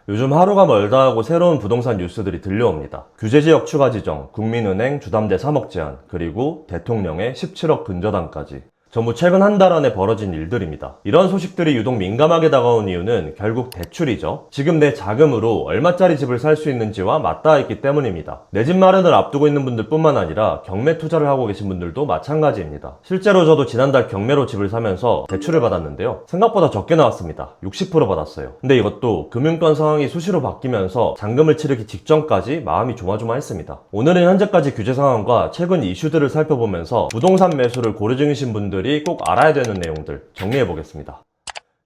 요즘 하루가 멀다 하고 새로운 부동산 뉴스들이 들려옵니다. 규제지역 추가 지정, 국민은행 주담대 3억 제한, 그리고 대통령의 17억 근저당까지. 전부 최근 한 달 안에 벌어진 일들입니다. 이런 소식들이 유독 민감하게 다가온 이유는 결국 대출이죠. 지금 내 자금으로 얼마짜리 집을 살 수 있는지와 맞닿아 있기 때문입니다. 내 집 마련을 앞두고 있는 분들 뿐만 아니라 경매 투자를 하고 계신 분들도 마찬가지입니다. 실제로 저도 지난달 경매로 집을 사면서 대출을 받았는데요. 생각보다 적게 나왔습니다. 60% 받았어요. 근데 이것도 금융권 상황이 수시로 바뀌면서 잔금을 치르기 직전까지 마음이 조마조마했습니다. 오늘은 현재까지 규제 상황과 최근 이슈들을 살펴보면서 부동산 매수를 고려 중이신 분들이 꼭 알아야 되는 내용들 정리해보겠습니다.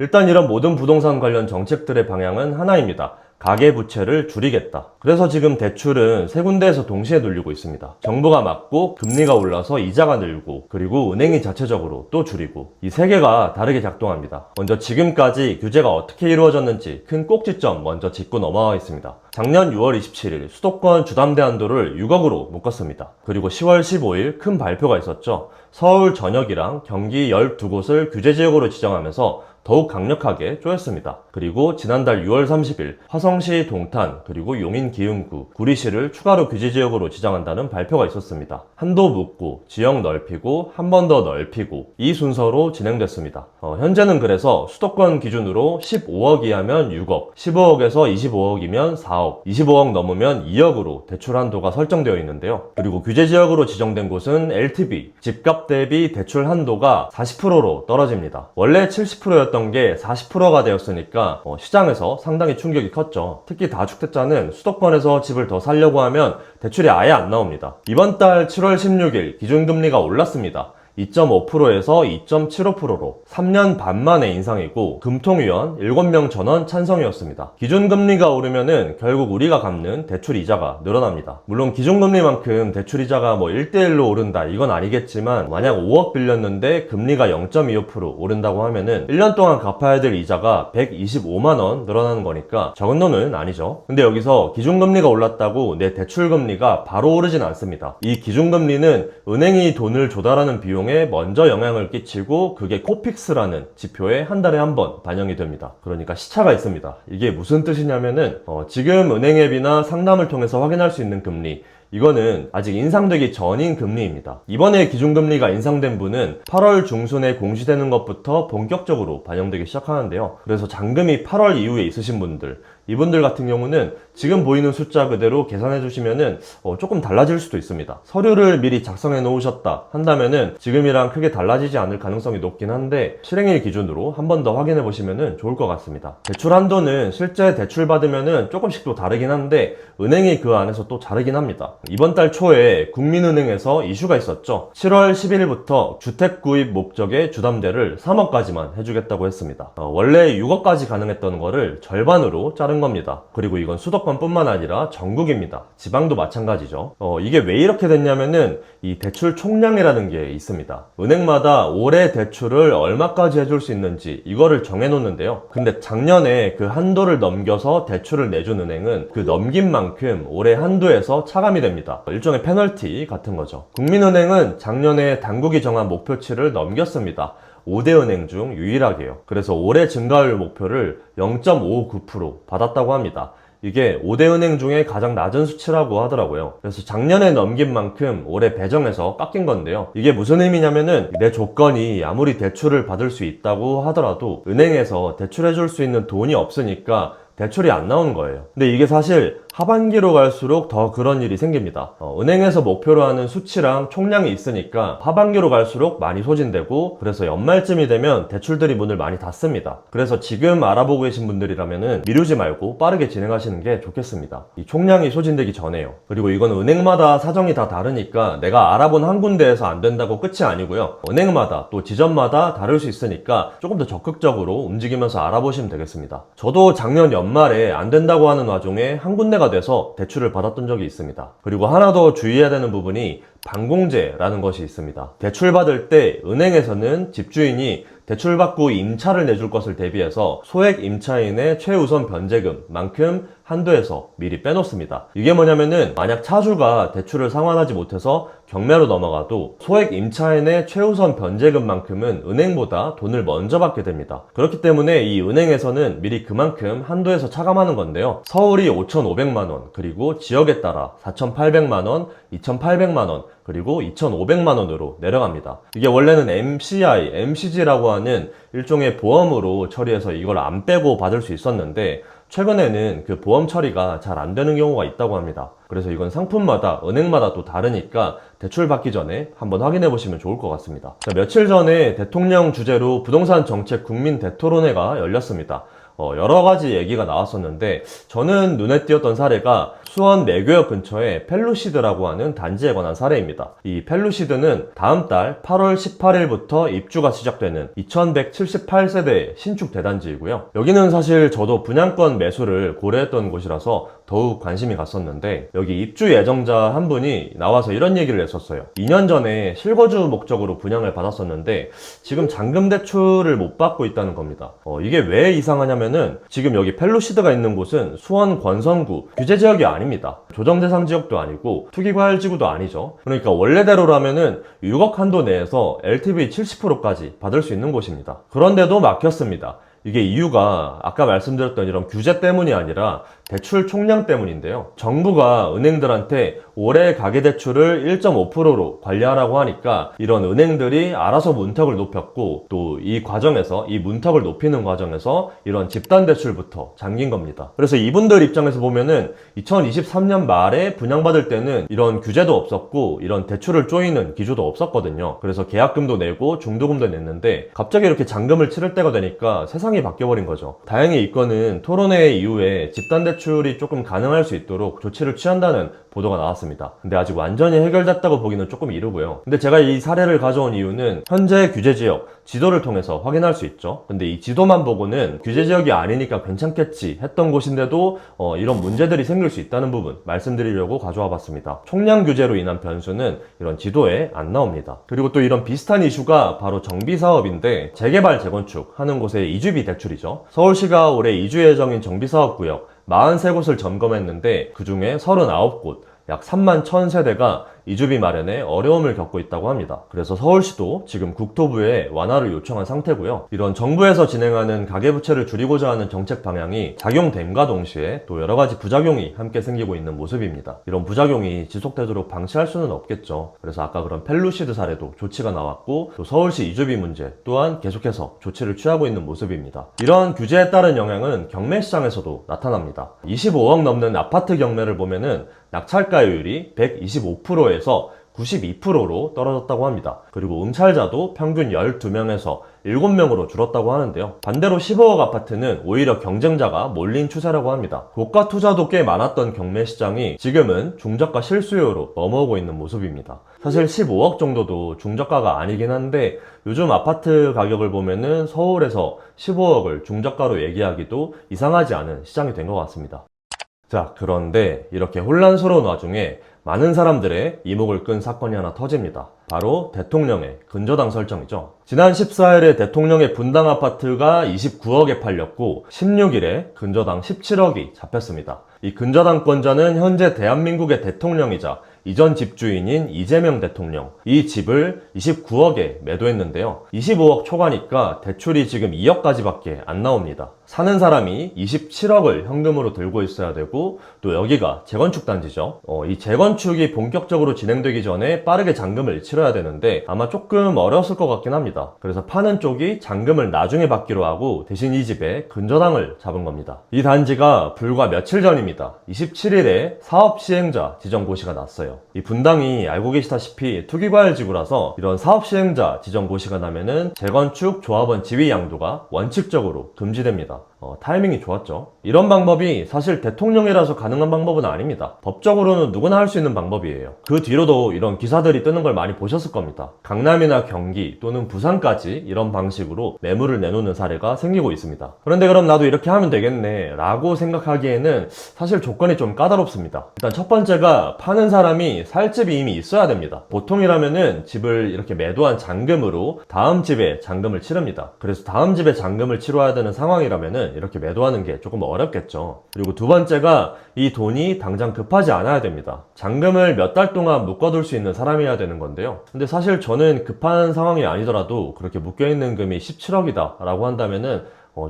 일단 이런 모든 부동산 관련 정책들의 방향은 하나입니다. 가계부채를 줄이겠다. 그래서 지금 대출은 세 군데에서 동시에 늘리고 있습니다. 정부가 막고 금리가 올라서 이자가 늘고 그리고 은행이 자체적으로 또 줄이고 이 세 개가 다르게 작동합니다. 먼저 지금까지 규제가 어떻게 이루어졌는지 큰 꼭지점 먼저 짚고 넘어가겠습니다. 작년 6월 27일 수도권 주담대 한도를 6억으로 묶었습니다. 그리고 10월 15일 큰 발표가 있었죠. 서울 전역이랑 경기 12곳을 규제지역으로 지정하면서 더욱 강력하게 쪼였습니다. 그리고 지난달 6월 30일 화성시 동탄 그리고 용인 기흥구 구리시를 추가로 규제지역으로 지정한다는 발표가 있었습니다. 한도 묶고 지역 넓히고 한 번 더 넓히고 이 순서로 진행됐습니다. 현재는 그래서 수도권 기준으로 15억 이하면 6억, 15억에서 25억이면 4억, 25억 넘으면 2억으로 대출 한도가 설정되어 있는데요. 그리고 규제지역으로 지정된 곳은 LTV, 집값 대비 대출 한도가 40%로 떨어집니다. 원래 70%였던 게 40%가 되었으니까 시장에서 상당히 충격이 컸죠. 특히 다주택자는 수도권에서 집을 더 사려고 하면 대출이 아예 안 나옵니다. 이번 달 7월 16일 기준금리가 올랐습니다. 2.5%에서 2.75%로 3년 반 만의 인상이고 금통위원 7명 전원 찬성이었습니다. 기준금리가 오르면은 결국 우리가 갚는 대출 이자가 늘어납니다. 물론 기준금리만큼 대출 이자가 1대1로 오른다 이건 아니겠지만 만약 5억 빌렸는데 금리가 0.25% 오른다고 하면은 1년 동안 갚아야 될 이자가 125만원 늘어나는 거니까 적은 돈은 아니죠. 근데 여기서 기준금리가 올랐다고 내 대출금리가 바로 오르진 않습니다. 이 기준금리는 은행이 돈을 조달하는 비용에 먼저 영향을 끼치고 그게 코픽스라는 지표에 한 달에 한 번 반영이 됩니다. 그러니까 시차가 있습니다. 이게 무슨 뜻이냐면은 지금 은행 앱이나 상담을 통해서 확인할 수 있는 금리 이거는 아직 인상되기 전인 금리입니다. 이번에 기준금리가 인상된 분은 8월 중순에 공시되는 것부터 본격적으로 반영되기 시작하는데요. 그래서 잔금이 8월 이후에 있으신 분들 이분들 같은 경우는 지금 보이는 숫자 그대로 계산해 주시면은 조금 달라질 수도 있습니다. 서류를 미리 작성해 놓으셨다 한다면은 지금이랑 크게 달라지지 않을 가능성이 높긴 한데 실행일 기준으로 한 번 더 확인해 보시면은 좋을 것 같습니다. 대출 한도는 실제 대출 받으면은 조금씩 또 다르긴 한데 은행이 그 안에서 또 다르긴 합니다. 이번 달 초에 국민은행에서 이슈가 있었죠. 7월 10일부터 주택 구입 목적의 주담대를 3억까지만 해주겠다고 했습니다. 원래 6억까지 가능했던 거를 절반으로 자른 겁니다. 그리고 이건 수도권 뿐만 아니라 전국입니다. 지방도 마찬가지죠. 이게 왜 이렇게 됐냐면은 이 대출 총량이라는 게 있습니다. 은행마다 올해 대출을 얼마까지 해줄 수 있는지 이거를 정해놓는데요. 근데 작년에 그 한도를 넘겨서 대출을 내준 은행은 그 넘긴 만큼 올해 한도에서 차감이 됩니다. 일종의 페널티 같은 거죠. 국민은행은 작년에 당국이 정한 목표치를 넘겼습니다. 5대 은행 중 유일하게요. 그래서 올해 증가율 목표를 0.59% 받았다고 합니다. 이게 5대 은행 중에 가장 낮은 수치라고 하더라고요. 그래서 작년에 넘긴 만큼 올해 배정해서 깎인 건데요. 이게 무슨 의미냐면은 내 조건이 아무리 대출을 받을 수 있다고 하더라도 은행에서 대출해줄 수 있는 돈이 없으니까 대출이 안 나오는 거예요. 근데 이게 사실 하반기로 갈수록 더 그런 일이 생깁니다. 은행에서 목표로 하는 수치랑 총량이 있으니까 하반기로 갈수록 많이 소진되고 그래서 연말쯤이 되면 대출들이 문을 많이 닫습니다. 그래서 지금 알아보고 계신 분들이라면은 미루지 말고 빠르게 진행하시는 게 좋겠습니다. 이 총량이 소진되기 전에요. 그리고 이건 은행마다 사정이 다 다르니까 내가 알아본 한 군데에서 안 된다고 끝이 아니고요. 은행마다 또 지점마다 다를 수 있으니까 조금 더 적극적으로 움직이면서 알아보시면 되겠습니다. 저도 작년 연말에 안 된다고 하는 와중에 한 군데가 돼서 대출을 받았던 적이 있습니다. 그리고 하나 더 주의해야 되는 부분이 반공제라는 것이 있습니다. 대출 받을 때 은행에서는 집주인이 대출받고 임차를 내줄 것을 대비해서 소액 임차인의 최우선 변제금만큼 한도에서 미리 빼놓습니다. 이게 뭐냐면은 만약 차주가 대출을 상환하지 못해서 경매로 넘어가도 소액 임차인의 최우선 변제금만큼은 은행보다 돈을 먼저 받게 됩니다. 그렇기 때문에 이 은행에서는 미리 그만큼 한도에서 차감하는 건데요. 서울이 5,500만원, 그리고 지역에 따라 4,800만원, 2,800만원, 그리고 2,500만원으로 내려갑니다. 이게 원래는 MCI, MCG라고 하는 일종의 보험으로 처리해서 이걸 안 빼고 받을 수 있었는데 최근에는 그 보험 처리가 잘 안 되는 경우가 있다고 합니다. 그래서 이건 상품마다, 은행마다 또 다르니까 대출 받기 전에 한번 확인해 보시면 좋을 것 같습니다. 자, 며칠 전에 대통령 주재로 부동산 정책 국민 대토론회가 열렸습니다. 여러 가지 얘기가 나왔었는데 저는 눈에 띄었던 사례가 수원 내교역 근처에 펠루시드라고 하는 단지에 관한 사례입니다. 이 펠루시드는 다음 달 8월 18일부터 입주가 시작되는 2178세대의 신축 대단지이고요. 여기는 사실 저도 분양권 매수를 고려했던 곳이라서 더욱 관심이 갔었는데 여기 입주 예정자 한 분이 나와서 이런 얘기를 했었어요. 2년 전에 실거주 목적으로 분양을 받았었는데 지금 잔금 대출을 못 받고 있다는 겁니다. 이게 왜 이상하냐면은 지금 여기 펠루시드가 있는 곳은 수원 권선구 규제 지역이 아닙니다. 조정 대상 지역도 아니고 투기과열지구도 아니죠. 그러니까 원래대로라면은 6억 한도 내에서 LTV 70%까지 받을 수 있는 곳입니다. 그런데도 막혔습니다. 이게 이유가 아까 말씀드렸던 이런 규제 때문이 아니라 대출 총량 때문인데요. 정부가 은행들한테 올해 가계대출을 1.5%로 관리하라고 하니까 이런 은행들이 알아서 문턱을 높였고 또 이 과정에서, 이 문턱을 높이는 과정에서 이런 집단대출부터 잠긴 겁니다. 그래서 이분들 입장에서 보면은 2023년 말에 분양받을 때는 이런 규제도 없었고 이런 대출을 조이는 기조도 없었거든요. 그래서 계약금도 내고 중도금도 냈는데 갑자기 이렇게 잔금을 치를 때가 되니까 세상이 바뀌어버린 거죠. 다행히 이 건은 토론회 이후에 집단대출이 조금 가능할 수 있도록 조치를 취한다는 보도가 나왔습니다. 근데 아직 완전히 해결됐다고 보기는 조금 이르고요. 근데 제가 이 사례를 가져온 이유는 현재 규제지역 지도를 통해서 확인할 수 있죠. 근데 이 지도만 보고는 규제지역이 아니니까 괜찮겠지 했던 곳인데도 이런 문제들이 생길 수 있다는 부분 말씀드리려고 가져와 봤습니다. 총량 규제로 인한 변수는 이런 지도에 안 나옵니다. 그리고 또 이런 비슷한 이슈가 바로 정비사업인데 재개발 재건축 하는 곳의 이주비 대출이죠. 서울시가 올해 이주 예정인 정비사업구역 43곳을 점검했는데 그 중에 39곳, 약 3만 1,000세대가 이주비 마련에 어려움을 겪고 있다고 합니다. 그래서 서울시도 지금 국토부에 완화를 요청한 상태고요. 이런 정부에서 진행하는 가계부채를 줄이고자 하는 정책 방향이 작용됨과 동시에 또 여러 가지 부작용이 함께 생기고 있는 모습입니다. 이런 부작용이 지속되도록 방치할 수는 없겠죠. 그래서 아까 그런 펠루시드 사례도 조치가 나왔고 또 서울시 이주비 문제 또한 계속해서 조치를 취하고 있는 모습입니다. 이런 규제에 따른 영향은 경매 시장에서도 나타납니다. 25억 넘는 아파트 경매를 보면은 낙찰가율이 125%에서 92%로 떨어졌다고 합니다. 그리고 응찰자도 평균 12명에서 7명으로 줄었다고 하는데요. 반대로 15억 아파트는 오히려 경쟁자가 몰린 추세라고 합니다. 고가 투자도 꽤 많았던 경매 시장이 지금은 중저가 실수요로 넘어오고 있는 모습입니다. 사실 15억 정도도 중저가가 아니긴 한데 요즘 아파트 가격을 보면은 서울에서 15억을 중저가로 얘기하기도 이상하지 않은 시장이 된 것 같습니다. 자, 그런데 이렇게 혼란스러운 와중에 많은 사람들의 이목을 끈 사건이 하나 터집니다. 바로 대통령의 근저당 설정이죠. 지난 14일에 대통령의 분당 아파트가 29억에 팔렸고 16일에 근저당 17억이 잡혔습니다. 이 근저당권자는 현재 대한민국의 대통령이자 이전 집주인인 이재명 대통령, 이 집을 29억에 매도했는데요. 25억 초과니까 대출이 지금 2억까지밖에 안 나옵니다. 사는 사람이 27억을 현금으로 들고 있어야 되고 또 여기가 재건축 단지죠. 이 재건축이 본격적으로 진행되기 전에 빠르게 잔금을 치러야 되는데 아마 조금 어려웠을 것 같긴 합니다. 그래서 파는 쪽이 잔금을 나중에 받기로 하고 대신 이 집에 근저당을 잡은 겁니다. 이 단지가 불과 며칠 전입니다. 27일에 사업 시행자 지정 고시가 났어요. 이 분당이 알고 계시다시피 투기과열지구라서 이런 사업 시행자 지정 고시가 나면은 재건축 조합원 지위 양도가 원칙적으로 금지됩니다. 타이밍이 좋았죠. 이런 방법이 사실 대통령이라서 가능한 방법은 아닙니다. 법적으로는 누구나 할 수 있는 방법이에요. 그 뒤로도 이런 기사들이 뜨는 걸 많이 보셨을 겁니다. 강남이나 경기 또는 부산까지 이런 방식으로 매물을 내놓는 사례가 생기고 있습니다. 그런데 그럼 나도 이렇게 하면 되겠네 라고 생각하기에는 사실 조건이 좀 까다롭습니다. 일단 첫 번째가 파는 사람이 살 집이 이미 있어야 됩니다. 보통이라면은 집을 이렇게 매도한 잔금으로 다음 집에 잔금을 치릅니다. 그래서 다음 집에 잔금을 치러야 되는 상황이라면은 때는 이렇게 매도하는 게 조금 어렵겠죠. 그리고 두 번째가 이 돈이 당장 급하지 않아야 됩니다. 잔금을 몇 달 동안 묶어둘 수 있는 사람이어야 되는 건데요. 근데 사실 저는 급한 상황이 아니더라도 그렇게 묶여있는 금이 17억이다 라고 한다면은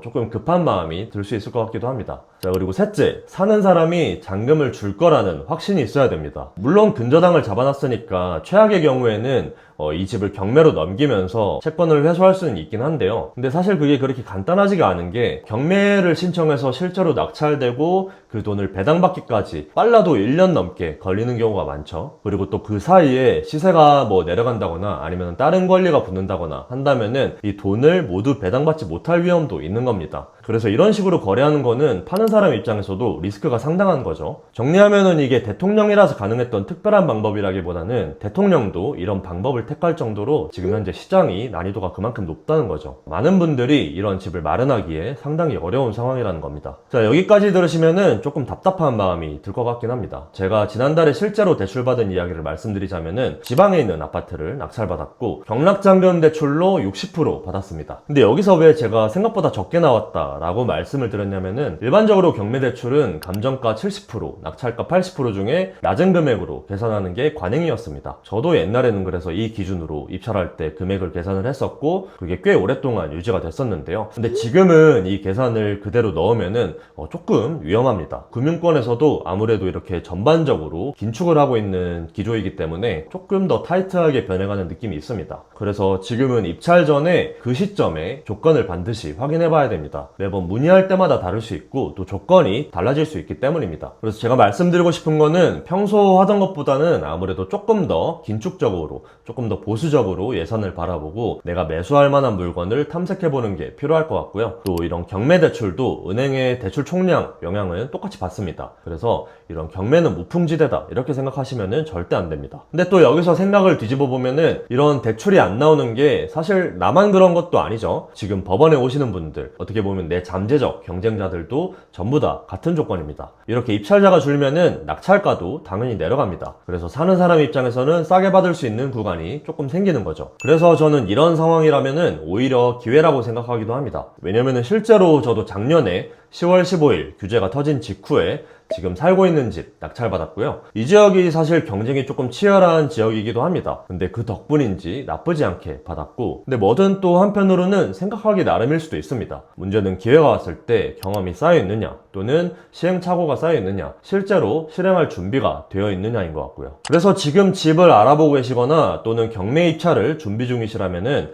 조금 급한 마음이 들 수 있을 것 같기도 합니다. 자, 그리고 셋째, 사는 사람이 잔금을 줄 거라는 확신이 있어야 됩니다. 물론 근저당을 잡아놨으니까 최악의 경우에는 이 집을 경매로 넘기면서 채권을 회수할 수는 있긴 한데요. 근데 사실 그게 그렇게 간단하지가 않은 게, 경매를 신청해서 실제로 낙찰되고 그 돈을 배당받기까지 빨라도 1년 넘게 걸리는 경우가 많죠. 그리고 또 그 사이에 시세가 내려간다거나 아니면 다른 권리가 붙는다거나 한다면은 이 돈을 모두 배당받지 못할 위험도 있는 겁니다. 그래서 이런 식으로 거래하는 거는 파는 사람 입장에서도 리스크가 상당한 거죠. 정리하면은 이게 대통령이라서 가능했던 특별한 방법이라기보다는 대통령도 이런 방법을 택할 정도로 지금 현재 시장이 난이도가 그만큼 높다는 거죠. 많은 분들이 이런 집을 마련하기에 상당히 어려운 상황이라는 겁니다. 자, 여기까지 들으시면은 조금 답답한 마음이 들 것 같긴 합니다. 제가 지난달에 실제로 대출받은 이야기를 말씀드리자면은 지방에 있는 아파트를 낙찰받았고 경락잔금 대출로 60% 받았습니다. 근데 여기서 왜 제가 생각보다 적게 나왔다 라고 말씀을 드렸냐면은, 일반적으로 경매대출은 감정가 70%, 낙찰가 80% 중에 낮은 금액으로 계산하는 게 관행이었습니다. 저도 옛날에는 그래서 이 기준으로 입찰할 때 금액을 계산을 했었고 그게 꽤 오랫동안 유지가 됐었는데요. 근데 지금은 이 계산을 그대로 넣으면은 조금 위험합니다. 금융권에서도 아무래도 이렇게 전반적으로 긴축을 하고 있는 기조이기 때문에 조금 더 타이트하게 변해가는 느낌이 있습니다. 그래서 지금은 입찰 전에 그 시점에 조건을 반드시 확인해 봐야 됩니다. 매번 문의할 때마다 다를 수 있고 또 조건이 달라질 수 있기 때문입니다. 그래서 제가 말씀드리고 싶은 거는, 평소 하던 것보다는 아무래도 조금 더 긴축적으로, 조금 더 보수적으로 예산을 바라보고 내가 매수할 만한 물건을 탐색해보는 게 필요할 것 같고요. 또 이런 경매 대출도 은행의 대출 총량 영향은 똑같이 받습니다. 그래서 이런 경매는 무풍지대다 이렇게 생각하시면은 절대 안 됩니다. 근데 또 여기서 생각을 뒤집어 보면은, 이런 대출이 안 나오는 게 사실 나만 그런 것도 아니죠. 지금 법원에 오시는 분들, 어떻게 보면 내 잠재적 경쟁자들도 전부 다 같은 조건입니다. 이렇게 입찰자가 줄면은 낙찰가도 당연히 내려갑니다. 그래서 사는 사람 입장에서는 싸게 받을 수 있는 구간이 조금 생기는 거죠. 그래서 저는 이런 상황이라면은 오히려 기회라고 생각하기도 합니다. 왜냐면은 실제로 저도 작년에 10월 15일 규제가 터진 직후에 지금 살고 있는 집 낙찰받았고요. 이 지역이 사실 경쟁이 조금 치열한 지역이기도 합니다. 근데 그 덕분인지 나쁘지 않게 받았고, 근데 뭐든 또 한편으로는 생각하기 나름일 수도 있습니다. 문제는 기회가 왔을 때 경험이 쌓여 있느냐, 또는 시행착오가 쌓여 있느냐, 실제로 실행할 준비가 되어 있느냐인 것 같고요. 그래서 지금 집을 알아보고 계시거나 또는 경매 입찰을 준비 중이시라면은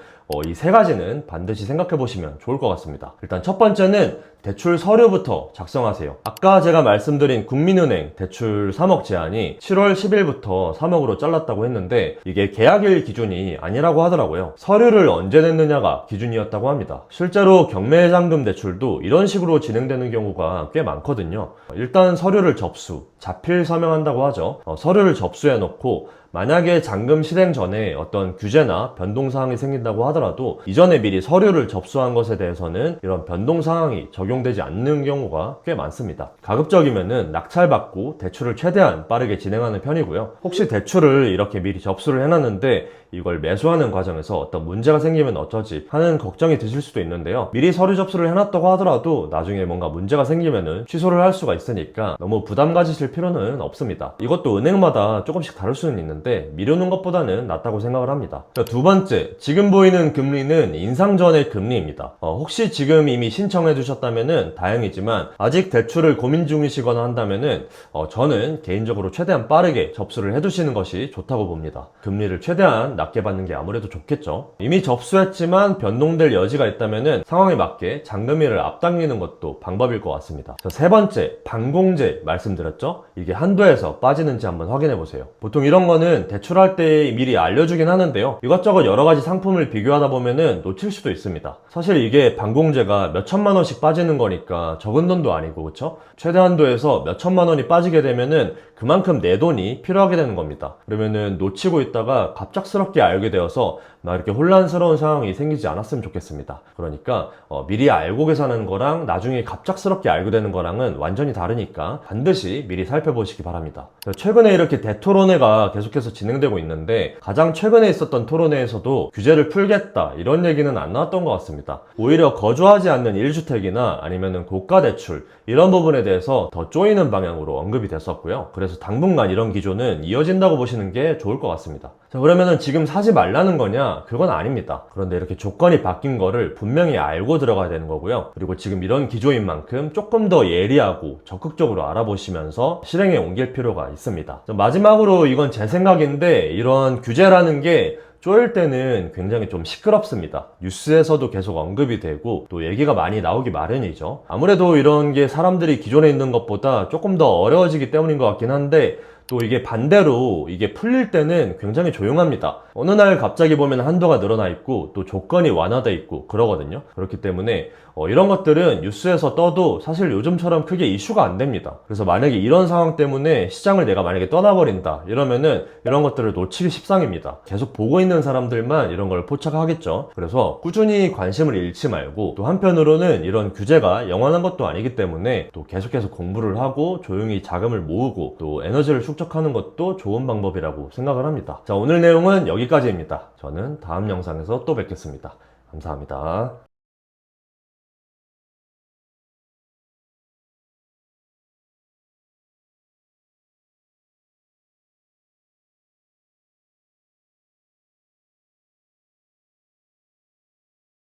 이 세 가지는 반드시 생각해 보시면 좋을 것 같습니다. 일단 첫 번째는 대출 서류부터 작성하세요. 아까 제가 말씀드린 국민은행 대출 3억 제한이 7월 10일부터 3억으로 잘랐다고 했는데, 이게 계약일 기준이 아니라고 하더라고요. 서류를 언제 냈느냐가 기준이었다고 합니다. 실제로 경매잔금 대출도 이런 식으로 진행되는 경우가 꽤 많거든요. 일단 서류를 접수, 자필 서명한다고 하죠. 서류를 접수해 놓고 만약에 잔금 실행 전에 어떤 규제나 변동사항이 생긴다고 하더라도 이전에 미리 서류를 접수한 것에 대해서는 이런 변동사항이 적용되지 않는 경우가 꽤 많습니다. 가급적이면은 낙찰받고 대출을 최대한 빠르게 진행하는 편이고요. 혹시 대출을 이렇게 미리 접수를 해놨는데 이걸 매수하는 과정에서 어떤 문제가 생기면 어쩌지 하는 걱정이 드실 수도 있는데요. 미리 서류 접수를 해놨다고 하더라도 나중에 뭔가 문제가 생기면은 취소를 할 수가 있으니까 너무 부담 가지실 필요는 없습니다. 이것도 은행마다 조금씩 다를 수는 있는데 미루는 것보다는 낫다고 생각을 합니다. 두 번째, 지금 보이는 금리는 인상 전의 금리입니다. 혹시 지금 이미 신청해 두셨다면은 다행이지만 아직 대출을 고민 중이시거나 한다면은 저는 개인적으로 최대한 빠르게 접수를 해두시는 것이 좋다고 봅니다. 금리를 최대한 낮게 받는 게 아무래도 좋겠죠. 이미 접수했지만 변동될 여지가 있다면은 상황에 맞게 잔금일을 앞당기는 것도 방법일 것 같습니다. 세 번째, 반공제 말씀드렸죠? 이게 한도에서 빠지는지 한번 확인해 보세요. 보통 이런 거는 대출할 때 미리 알려주긴 하는데요. 이것저것 여러 가지 상품을 비교하다 보면은 놓칠 수도 있습니다. 사실 이게 반공제가 몇 천만 원씩 빠지는 거니까 적은 돈도 아니고, 그쵸? 최대 한도에서 몇 천만 원이 빠지게 되면은 그만큼 내 돈이 필요하게 되는 겁니다. 그러면은 놓치고 있다가 갑작스럽게 갑작스럽게 알게 되어서 막 이렇게 혼란스러운 상황이 생기지 않았으면 좋겠습니다. 그러니까 미리 알고 계사는 거랑 나중에 갑작스럽게 알게 되는 거랑은 완전히 다르니까 반드시 미리 살펴보시기 바랍니다. 최근에 이렇게 대토론회가 계속해서 진행되고 있는데 가장 최근에 있었던 토론회에서도 규제를 풀겠다 이런 얘기는 안 나왔던 것 같습니다. 오히려 거주하지 않는 1주택이나 아니면은 고가 대출 이런 부분에 대해서 더 쪼이는 방향으로 언급이 됐었고요. 그래서 당분간 이런 기조는 이어진다고 보시는 게 좋을 것 같습니다. 자, 그러면은 지금 사지 말라는 거냐? 그건 아닙니다. 그런데 이렇게 조건이 바뀐 거를 분명히 알고 들어가야 되는 거고요. 그리고 지금 이런 기조인 만큼 조금 더 예리하고 적극적으로 알아보시면서 실행에 옮길 필요가 있습니다. 마지막으로 이건 제 생각인데 이런 규제라는 게 쪼일 때는 굉장히 좀 시끄럽습니다. 뉴스에서도 계속 언급이 되고 또 얘기가 많이 나오기 마련이죠. 아무래도 이런 게 사람들이 기존에 있는 것보다 조금 더 어려워지기 때문인 것 같긴 한데 또 이게 반대로 이게 풀릴 때는 굉장히 조용합니다. 어느 날 갑자기 보면 한도가 늘어나 있고 또 조건이 완화돼 있고 그러거든요. 그렇기 때문에 이런 것들은 뉴스에서 떠도 사실 요즘처럼 크게 이슈가 안 됩니다. 그래서 만약에 이런 상황 때문에 시장을 내가 만약에 떠나버린다 이러면은 이런 것들을 놓치기 십상입니다. 계속 보고 있는 사람들만 이런 걸 포착하겠죠. 그래서 꾸준히 관심을 잃지 말고 또 한편으로는 이런 규제가 영원한 것도 아니기 때문에 또 계속해서 공부를 하고 조용히 자금을 모으고 또 에너지를 축적하는 것도 좋은 방법이라고 생각을 합니다. 자, 오늘 내용은 여기까지입니다. 저는 다음 영상에서 또 뵙겠습니다. 감사합니다.